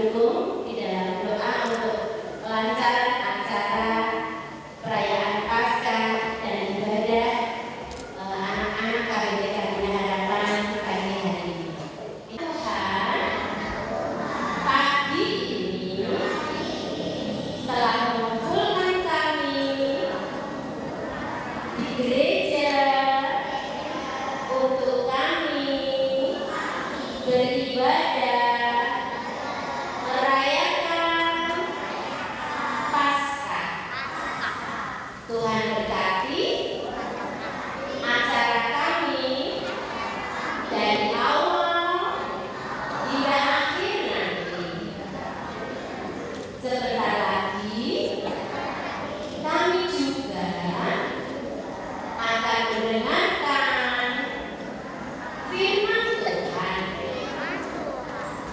mendukung di dalam doa untuk kelancaran acara perayaan Paskah dan ibadah anak-anak KBP Karunia Harapan pagi hari ini. Tuhan, pagi ini telah mengumpulkan kami di gereja untuk kami beribadah merayakan Paskah. Tuhan berkati acara kami dari awal hingga akhir nanti. Sebentar lagi kami juga akan mendengarkan firman Tuhan.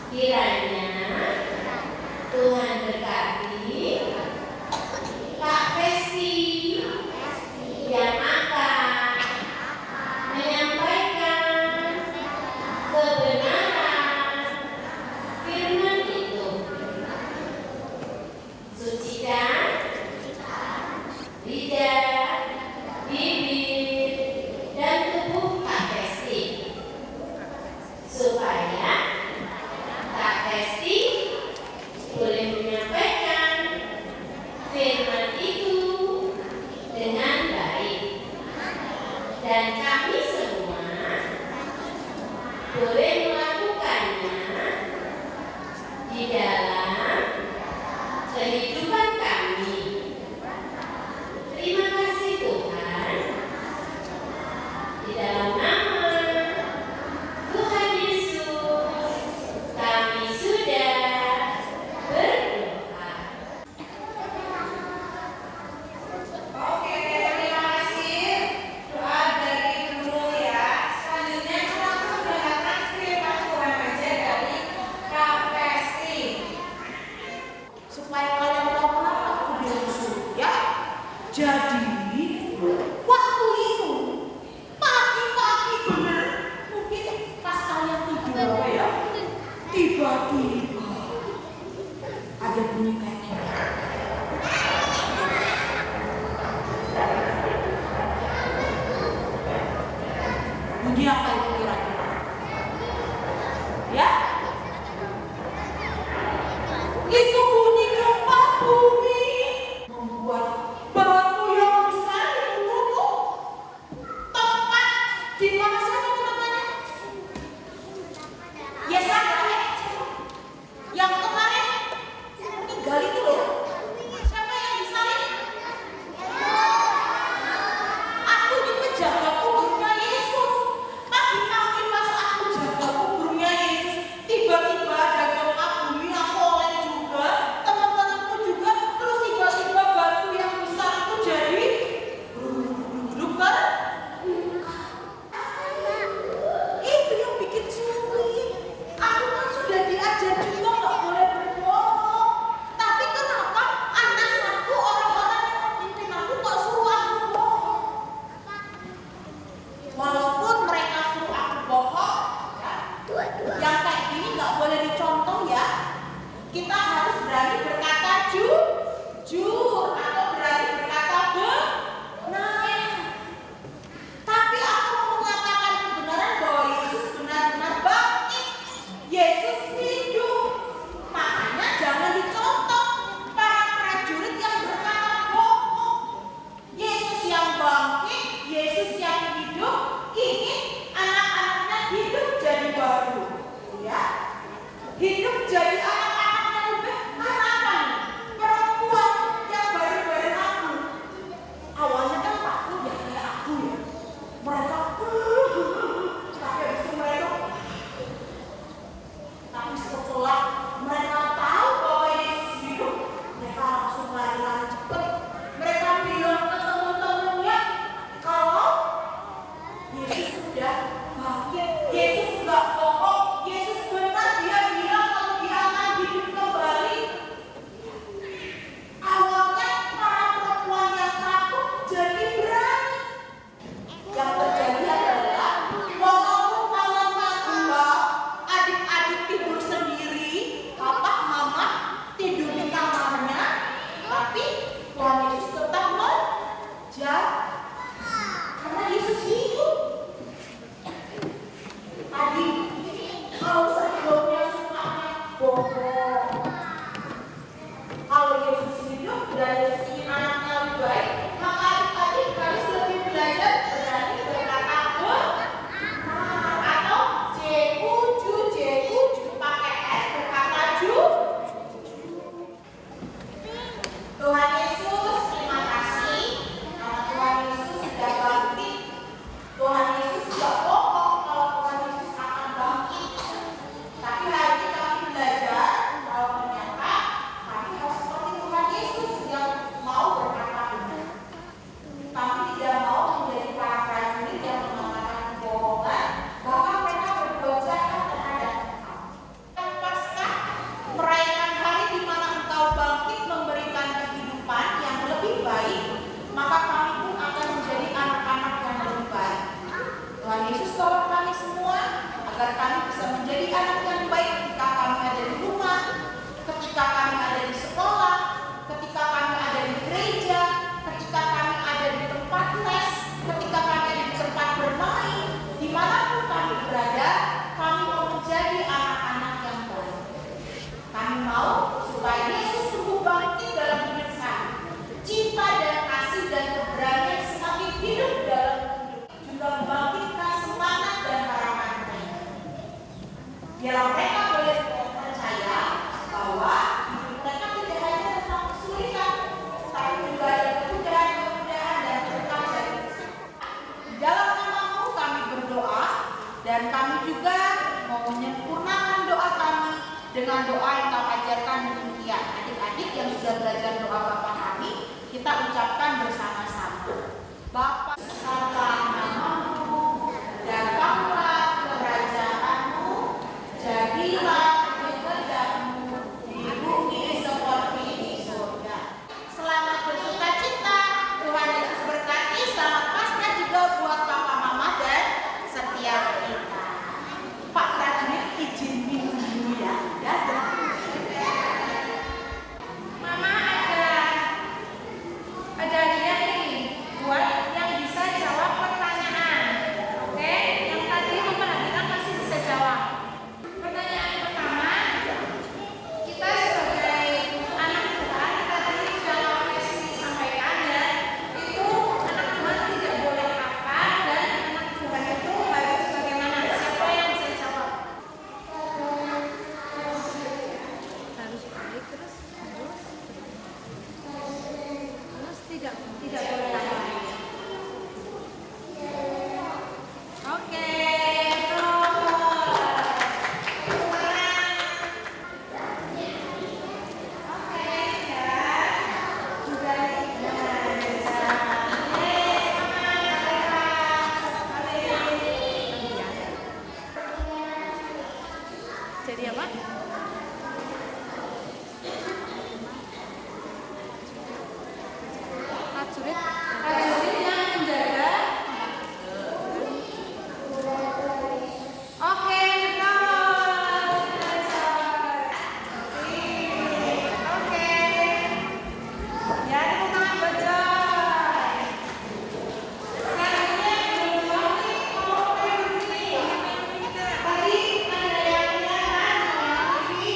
Kiranya Tuhan berkati Kak Festi yang akan menyampaikan kebenaran firman itu. Sucikan lidah, bibir, dan tubuh Kak Festi supaya Kak Festi boleh menyampaikan firman itu dengan baik, dan kami semua boleh melakukannya di dalam kehidupan kami. Terima kasih Tuhan. Di dalam nama Tuhan Yesus kami sudah berdoa. Oke, terima kasih doa dari guru ya. Selanjutnya kita langsung mendengarkan firman Tuhan aja dari Kak Festi. Supaya kalian tahu kenapa aku diusir ya. Jadi waktu itu pagi-pagi bener, mungkin pas kalian tidur ya, tiba-tiba ada bunyi kayak gini. Bunyi apa itu kira-kira? Ya? Itu bunyi gempa bumi, membuat batu yang besar itu tuh tempat di mana sana namanya? Ya sana, bohong. Kalau Yesus hidup dan Yesus ingin anaknya lebih baik, maka adik-adik harus lebih belajar berani berkata atau juju pakai S berkata Tuhan Yesus, terima kasih karena Tuhan Yesus sudah bangkit. Tuhan Yesus tidak bohong kalau Tuhan Yesus akan bangkit. Tapi hari ini kami belajar bahwa ternyata kami harus seperti Tuhan Yesus yang mau berkata benar. Kami tidak mau menjadi para prajurit yang mengatakan kebohongan, bahkan mereka berbuat jahat terhadap engkau. Paskah merayakan hari di mana engkau bangkit memberikan kehidupan yang lebih baik, maka kami pun akan menjadi anak-anak yang lebih baik. Tuhan Yesus tolong kami semua agar kami bisa menjadi anak yang baik ketika kami ada di rumah, ketika kami ada di sekolah, ketika kami ada di gereja, ketika kami ada di tempat les, ketika kami ada di tempat bermain, dimanapun kami berada, kami mau menjadi anak-anak yang baik. Kami mau supaya Yesus sungguh bangkit dalam hidup kami. Cinta dan kasih dan keberanian semakin hidup dalam hidup, juga membangkitkan semangat dan harapan mereka. Biarlah mereka boleh percaya bahwa hidup mereka tidak hanya tentang kesulitan, tapi juga ada kemudahan-kemudahan dan berkat dari Tuhan. Di dalam namamu kami berdoa, dan kami juga mau menyempurnakan doa kami dengan doa yang kau ajarkan demikian. Adik-adik yang sudah belajar doa Bapa kami, kita ucapkan bersama-sama. Bapa, datanglah namamu, datanglah kerajaanmu, jadilah kehendakmu di bumi seperti di surga. Selamat bersuka cita, Tuhan Yesus berkati. Selamat Paskah juga buat Papa Mama dan setiap kita. Pak prajurit izin minum dulu ya. Dadah. Mama ada dia nih buat yang bisa jawab pertanyaan. Oke, yang tadi memperhatikan masih bisa jawab. Pertanyaan pertama, kita sebagai anak Tuhan tadi dalam versi disampaikan ya, itu anak Tuhan tidak boleh apa dan anak Tuhan itu harus bagaimana? Siapa yang bisa jawab? Harus baik terus tidak boleh apa. Oke, jadi apa? Prajurit yang menjaga. Oke, oke. Ya, tepuk tangan buat Joy. Selanjutnya tadi ada yang bilang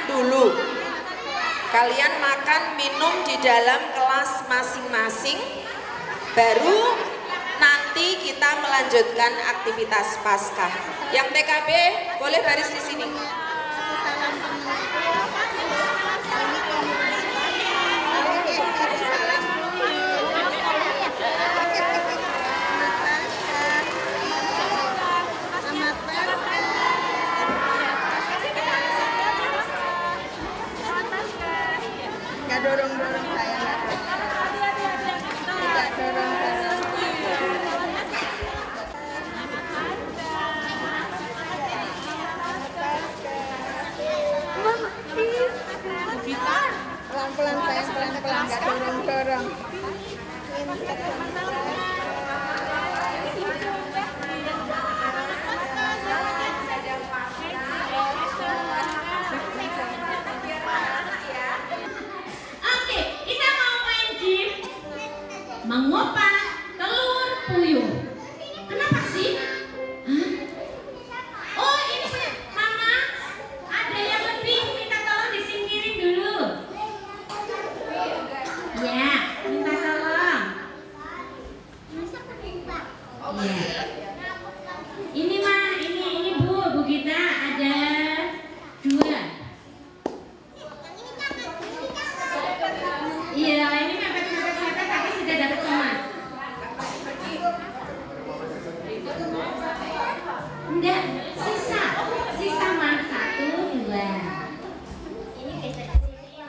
dulu. Kalian makan minum di dalam kelas masing-masing, baru nanti kita melanjutkan aktivitas Paskah. Yang TKB boleh baris di sini. Nggak dorong-dorong saya, nggak dorong-dorong. Pelan-pelan sayang, pelan-pelan, nggak dorong-dorong. Oke, kita mau main game mengupas telur puyuh. Kenapa sih? Hah? Oh, ini punya Mama. Ada yang lebih, minta tolong disingkirin dulu. Ya, minta tolong. Ya. Ini mah, ini Bu Gita ada 2. Iya, ini mepet-mepet tapi sudah dapat semua. Enggak, sisa mah 1, 2. Ini geser ke sini.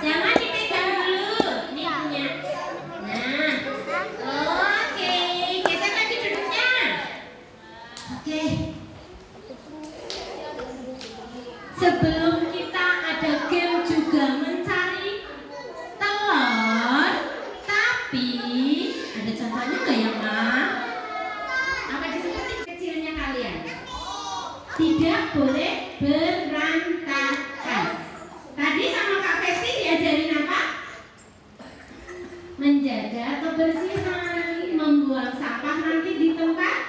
Jangan dipegang dulu. Ini punya. Nah, oke, geser lagi duduknya. Oke. Sebelum kita ada game juga mencari telur, tapi ada contohnya nggak ya, Ma? Apa disebut kecilnya kalian? Tidak boleh berantakan. Tadi sama Kak Festi diajarin apa? Menjaga kebersihan, membuang sampah nanti di tempatnya.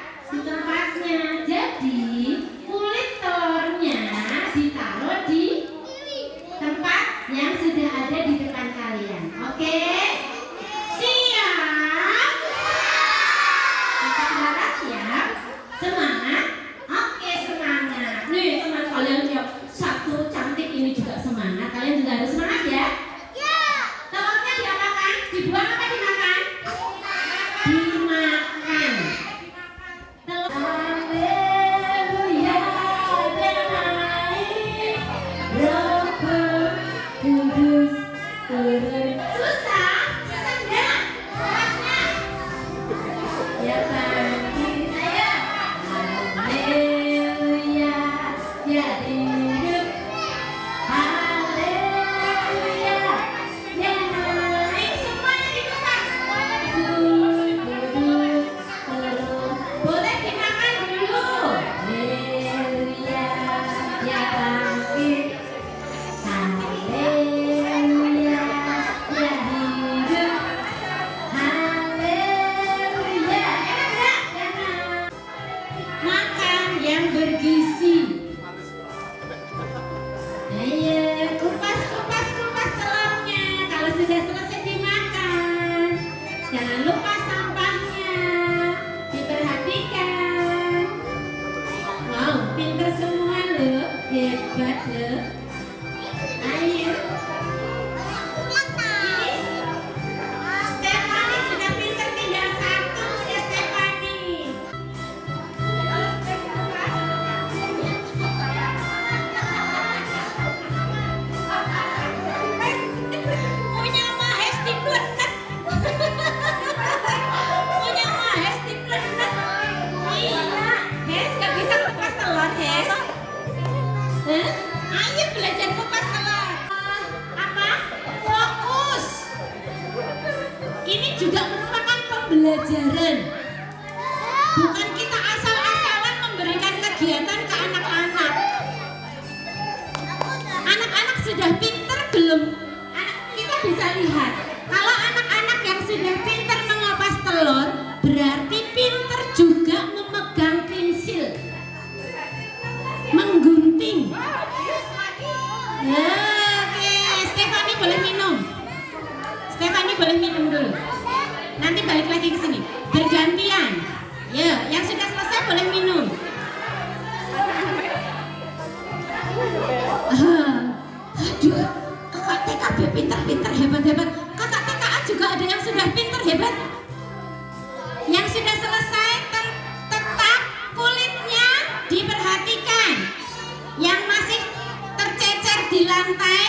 Jadi kulit telurnya ditaruh di tempat yang sudah ada di depan kalian. Oke? Siap? Kakak harap siap? Semangat? Oke, semangat. Nih teman kalian yang satu cantik ini juga semangat. Kalian juga harus semangat ya? Telurnya diapakan? Dibuang apa dimakan? Dimakan. Telur. Haleluya, damai, Roh Kudus turun. Susah enggak? Kelasnya? Ya bangkit, ayo. Haleluya, ya hidup. Haleluya, ya naik. Semuanya dikupas. Kudus turun. Boleh dimakan dulu. Haleluya, ya bangkit. Haleluya, ya hidup. Haleluya. Enak nggak? Enak. Makan yang bergizi. Ayo, kupas telurnya. Kalau sudah selesai dimakan, jangan lupa sampahnya diperhatikan. Wow, pinter semua loh, hebat loh. Ayo. Stephanie sudah pinter, tinggal 1 ya Stephanie. Punya Mahes di plenet. Punya Mahes di plenet. Iya, Hes gak bisa kupas telur, Hes. Hah? Ayo belajar kupas telur. Apa? Fokus. Ini juga merupakan pembelajaran. Bukan kita asal-asalan memberikan kegiatan ke anak-anak. Anak-anak sudah pinter belum? Kita bisa lihat. Kalau anak-anak yang sudah pinter mengupas telur, berarti pinter Yang sudah selesai boleh minum. Aduh, kakak TKB pintar-pintar, hebat-hebat. Kakak TKA juga ada yang sudah pintar, hebat. Yang sudah selesai tetap kulitnya diperhatikan. Yang masih tercecer di lantai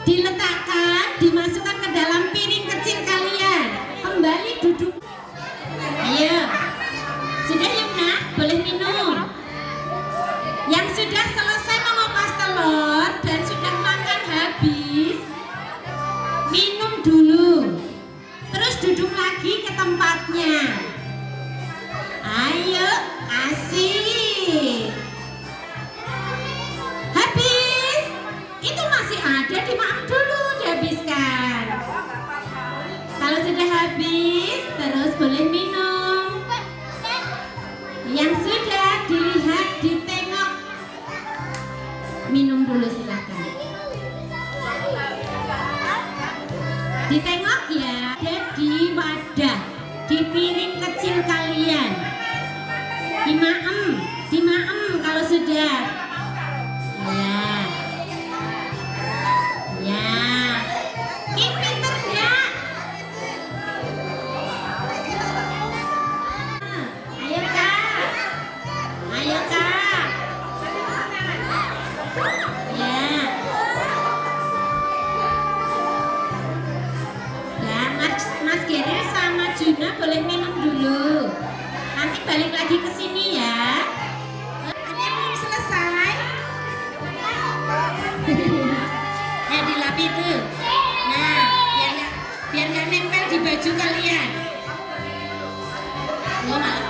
diletakkan, dimasukkan ke dalam piring kecil kalian. Kembali duduk. Ayo. Sudah Yumna, boleh minum. Yang sudah selesai mengupas telur dan sudah makan habis, minum dulu. Terus duduk lagi ke tempatnya. Ayo, asik. Habis. Itu masih ada, dimakan dulu, dihabiskan. Kalau sudah habis, terus boleh minum. Yang sudah dilihat, ditengok, minum dulu silakan. Ditengok ya, ada di wadah, di piring kecil kalian. Dimaem kalau sudah. Ya. Ya. Ini pinter ya. Ayo Kak. Ayo Kak. Ya. Ya, Mas Gerir sama Juna boleh minum dulu. Nanti balik lagi ke sini ya. Ada yang belum selesai? Ya dilap itu. Nah, biar nggak nempel di baju kalian. Oh, malah.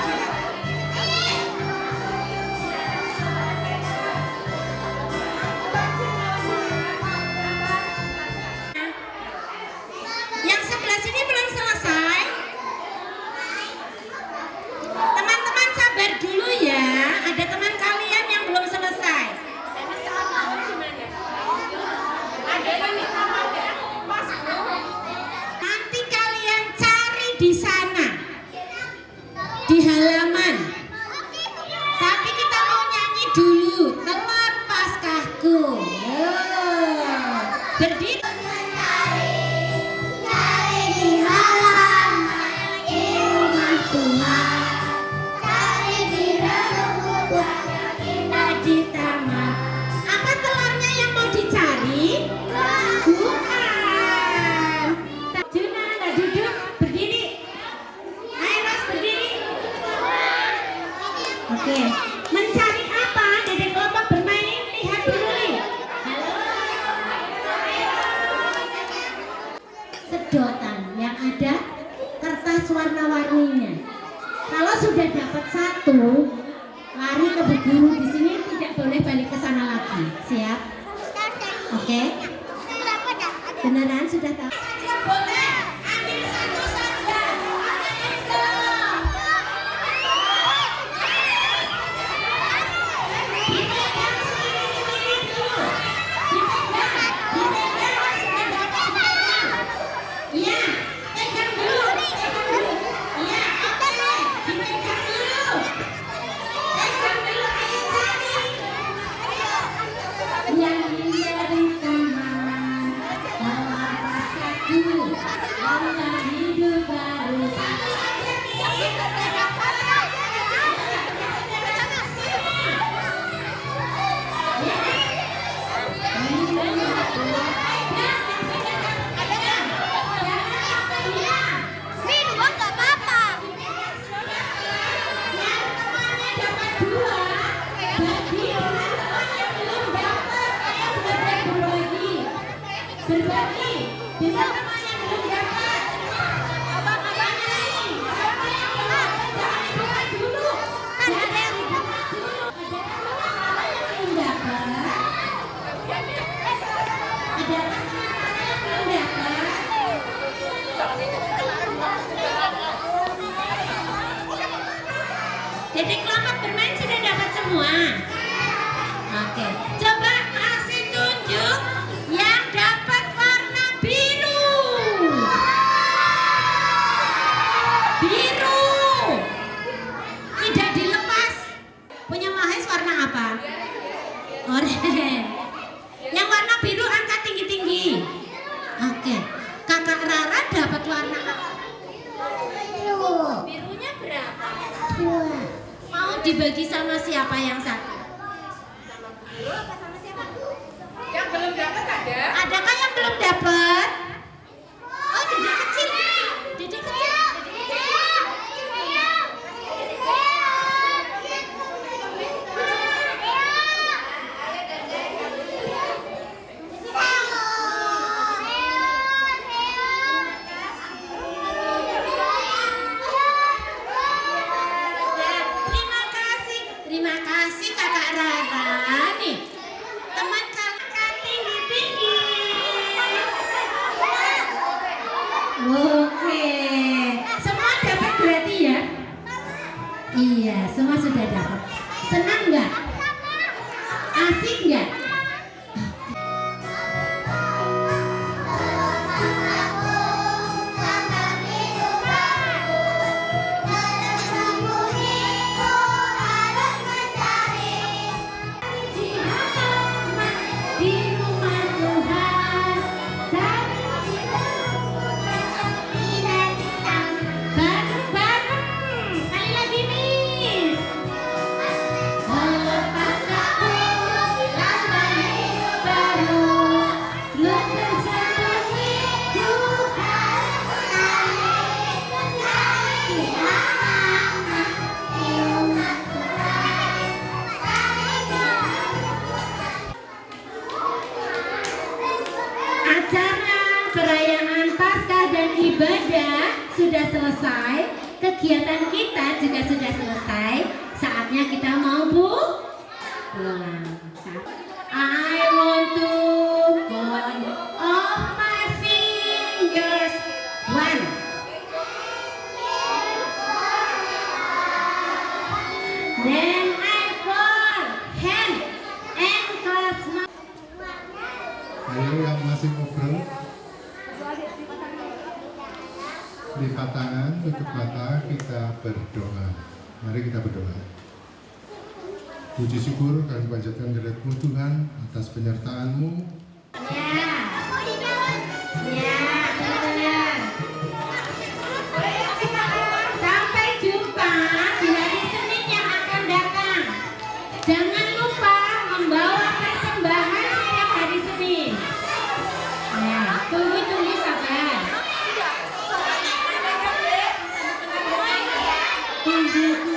Yang sebelah sini belum selesai. Teman-teman sabar dulu ya. Ada teman kalian yang belum selesai. Nanti kalian cari di sana, di halaman. Tapi kita mau nyanyi dulu. Telur Paskahku. Berdiri. Di taman. Apa telurnya yang mau dicari? Bukan. Juna, nggak duduk, berdiri. Ayo Ros, berdiri. Oke. Mencari apa? Dedek kelompok bermain. Lihat dulu nih. Halo. Sedotan yang ada kertas warna-warninya. Kalau sudah dapat satu, lari ke guru di sini, tidak boleh balik ke sana lagi. Siap? Oke? Beneran sudah tahu? Boleh ambil satu saja. Let's go. Dipegang sendiri-sendiri dulu. Dipegang sudah dapat. Iya, pegang dulu. Iya, oke. Dipegang dulu. Pegang dulu, ayo cari. Yang dari taman, Telur Paskahku, Allah hidup baru. Satu saja nih. Berbagi dengan teman yang belum dapat. Abang-abang lain, siapa yang belum? Jangan dibuka dulu. Jangan dibuka dulu. Ada yang belum dapat? Ada yang belum dapat? Jadi kelompok bermain sudah dapat semua. Oke, coba kasih tunjuk yang dapat warna biru. Biru. Tidak Mau dibagi sama siapa yang satu? Yang belum dapat ada? Adakah yang belum dapat? Oh, Dedek kecil. Dedek kecil. Terima kasih Kakak Rara. Nih, teman kakak tinggi-tinggi. Oke, semua dapat berarti ya? Iya, semua sudah dapat. Senang nggak? Asik nggak? Di rumah Tuhan, bareng-bareng. Sekali lagi nih. Lepas aku lambai baru, belum tersembunyi Tuhan sekali. Di rumah Acara perayaan Paskah dan ibadah sudah selesai, kegiatan kita juga sudah selesai. Saatnya kita mau pulang. I want to count off my fingers. One. Then I fold hand and clasp my. Ayo yang masih ngobrol, lipat tangan, tutup mata, kita berdoa. Mari kita berdoa. Puji syukur kami panjatkan kehadirat-Mu Tuhan atas penyertaan-Mu. Ya, benar. Sampai jumpa di hari Senin yang akan datang. Jangan lupa membawa persembahan setiap hari Senin. Ya, tunggu sabar. Tunggu.